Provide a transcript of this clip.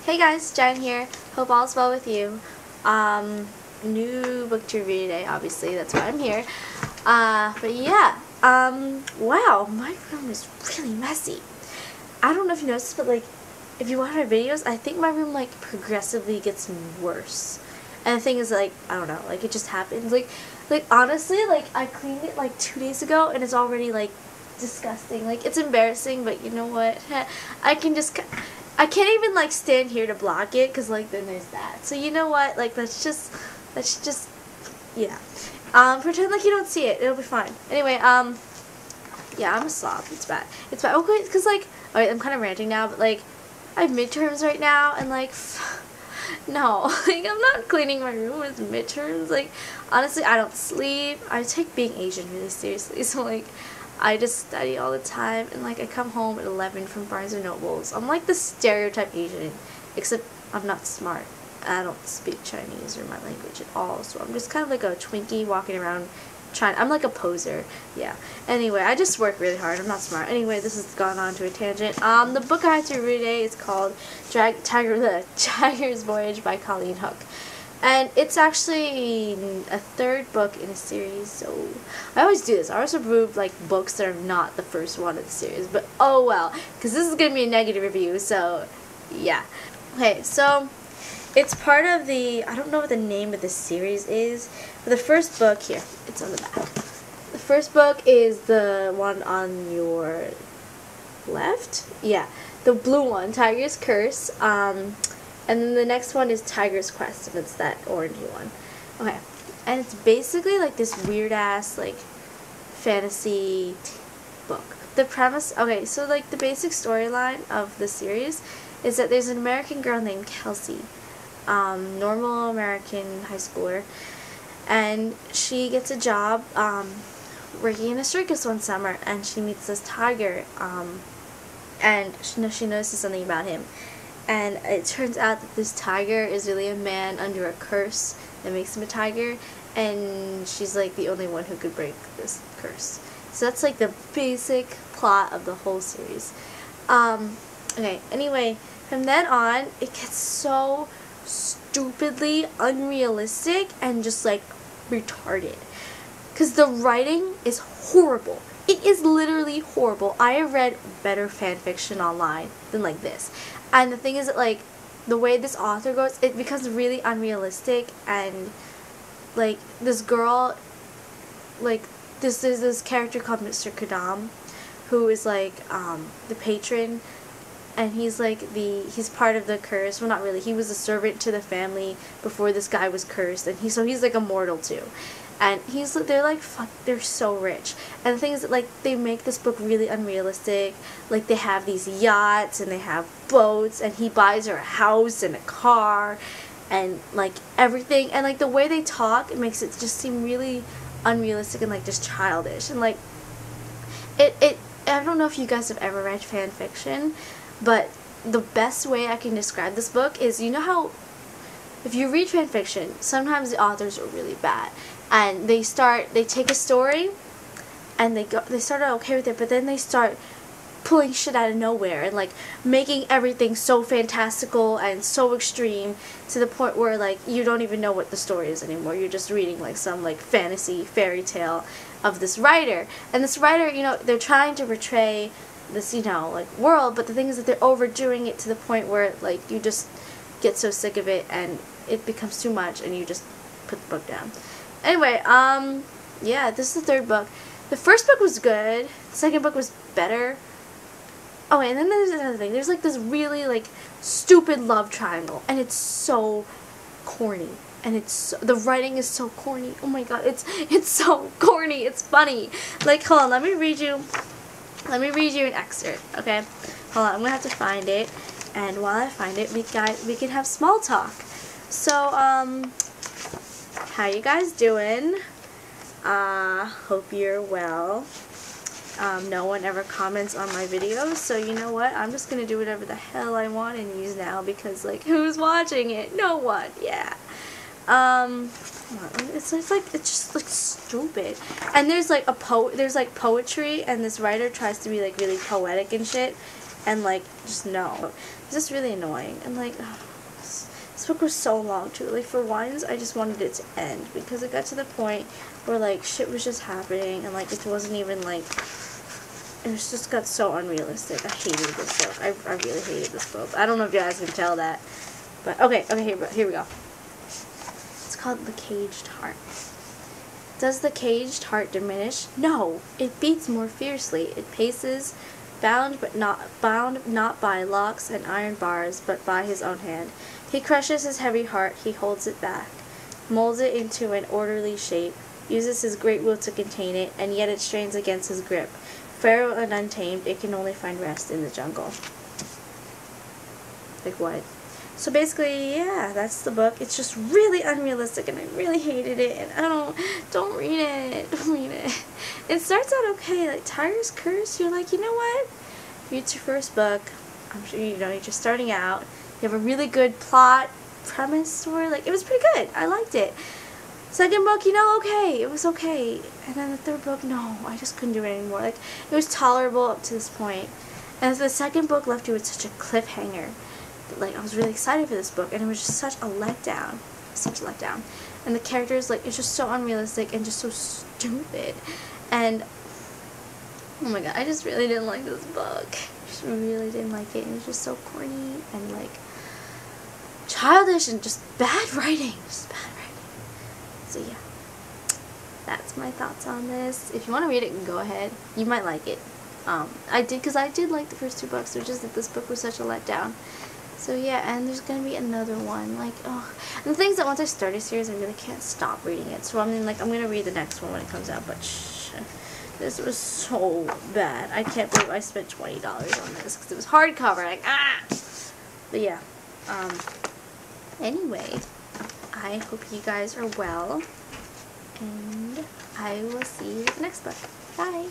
Hey guys, Jen here. Hope all's well with you. New book to review today, obviously, that's why I'm here. But yeah, wow, my room is really messy. I don't know if you noticed, but like, if you watch my videos, I think my room like progressively gets worse. And the thing is, like, I don't know, like it just happens. Like honestly, like I cleaned it like 2 days ago, and it's already like disgusting. Like it's embarrassing, but you know what? I can't even like stand here to block it, cause like then there's that. So you know what? Like let's just yeah. Pretend like you don't see it. It'll be fine. Anyway, yeah, I'm a slob. It's bad. It's bad. Okay, cause like, alright, I'm kind of ranting now, but like, I have midterms right now, and like, no, like I'm not cleaning my room with midterms. Like, honestly, I don't sleep. I take being Asian really seriously, so like, I just study all the time, and like I come home at 11 from Barnes & Nobles. I'm like the stereotype Asian, except I'm not smart. I don't speak Chinese or my language at all, so I'm just kind of like a Twinkie walking around trying. I'm like a poser, yeah. Anyway, I just work really hard. I'm not smart. Anyway, this has gone on to a tangent. The book I have to read today is called Tiger's Voyage by Colleen Houck. And it's actually a third book in a series, so I always do this. I always remove like books that are not the first one of the series, but oh well, because this is going to be a negative review, so yeah. Okay, so it's part of the, I don't know what the name of the series is, but the first book, here, it's on the back. The first book is the one on your left? Yeah, the blue one, Tiger's Curse. And then the next one is Tiger's Quest, and it's that orangey one. Okay, and it's basically like this weird-ass, like, fantasy book. The premise, okay, so like the basic storyline of the series is that there's an American girl named Kelsey, normal American high schooler, and she gets a job working in a circus one summer, and she meets this tiger, and she notices something about him. And it turns out that this tiger is really a man under a curse that makes him a tiger, and she's like the only one who could break this curse. So that's like the basic plot of the whole series. Okay, anyway, from then on, it gets so stupidly unrealistic and just like retarded. Because the writing is horrible. It is literally horrible. I have read better fan fiction online than like this. And the thing is that, like, the way this author goes, it becomes really unrealistic, and, like, this girl, like, there's this character called Mr. Kadam, who is, like, the patron, and he's, like, he's part of the curse. Well, not really. He was a servant to the family before this guy was cursed, and he's, like, immortal, too. And they're like, fuck, they're so rich. And the thing is that, like, they make this book really unrealistic. Like, they have these yachts, and they have boats, and he buys her a house and a car, and, like, everything. And, like, the way they talk, it makes it just seem really unrealistic and, like, just childish. And, like, I don't know if you guys have ever read fan fiction, but the best way I can describe this book is, you know how, if you read fan fiction, sometimes the authors are really bad. And they take a story, and they start out okay with it, but then they start pulling shit out of nowhere, and like making everything so fantastical and so extreme to the point where like you don't even know what the story is anymore. You're just reading like some like fantasy fairy tale of this writer. And this writer, you know, they're trying to portray this, you know, like world, but the thing is that they're overdoing it to the point where like you just get so sick of it and it becomes too much and you just put the book down. Anyway, yeah, this is the third book. The first book was good. The second book was better. Oh, and then there's another thing. There's like this really like stupid love triangle, and it's so corny. And the writing is so corny. Oh my god, it's so corny. It's funny. Like, hold on, let me read you an excerpt, okay? Hold on, I'm gonna have to find it. And while I find it, we can have small talk. So, how you guys doing? Hope you're well. No one ever comments on my videos, so you know what? I'm just gonna do whatever the hell I want and use now because, like, who's watching it? No one. Yeah. It's just like stupid. And there's like there's like poetry, and this writer tries to be like really poetic and shit, and like just no. just really annoying. And like, this book was so long too. Like for once, I just wanted it to end because it got to the point where like shit was just happening and like it wasn't even like, it was just got so unrealistic. I hated this book. I really hated this book. I don't know if you guys can tell that, but okay, here we go. It's called The Caged Heart. Does the caged heart diminish? No, it beats more fiercely. It paces, bound not by locks and iron bars, but by his own hand. He crushes his heavy heart, he holds it back, molds it into an orderly shape, uses his great will to contain it, and yet it strains against his grip. Feral and untamed, it can only find rest in the jungle. Like what? So basically, yeah, that's the book. It's just really unrealistic, and I really hated it, and don't read it. Don't read it. It starts out okay, like Tiger's Curse, you're like, you know what? If it's your first book, I'm sure, you know, you're just starting out, you have a really good plot, premise, story, like, it was pretty good. I liked it. Second book, you know, okay, it was okay. And then the third book, no, I just couldn't do it anymore. Like, it was tolerable up to this point. And the second book left you with such a cliffhanger. Like, I was really excited for this book, and it was just such a letdown. Such a letdown. And the characters, like, it's just so unrealistic and just so stupid. And, oh my god, I just really didn't like this book. I just really didn't like it. It was just so corny and, like, childish and just bad writing. Just bad writing. So, yeah. That's my thoughts on this. If you want to read it, go ahead. You might like it. Because I did like the first two books. It was just that this book was such a letdown. So yeah, and there's gonna be another one. Like, oh, and the thing is that once I start a series, I really can't stop reading it. So I mean, like, I'm gonna read the next one when it comes out. But this was so bad. I can't believe I spent $20 on this because it was hardcover. Like, ah. But yeah. Anyway, I hope you guys are well, and I will see you in the next book. Bye.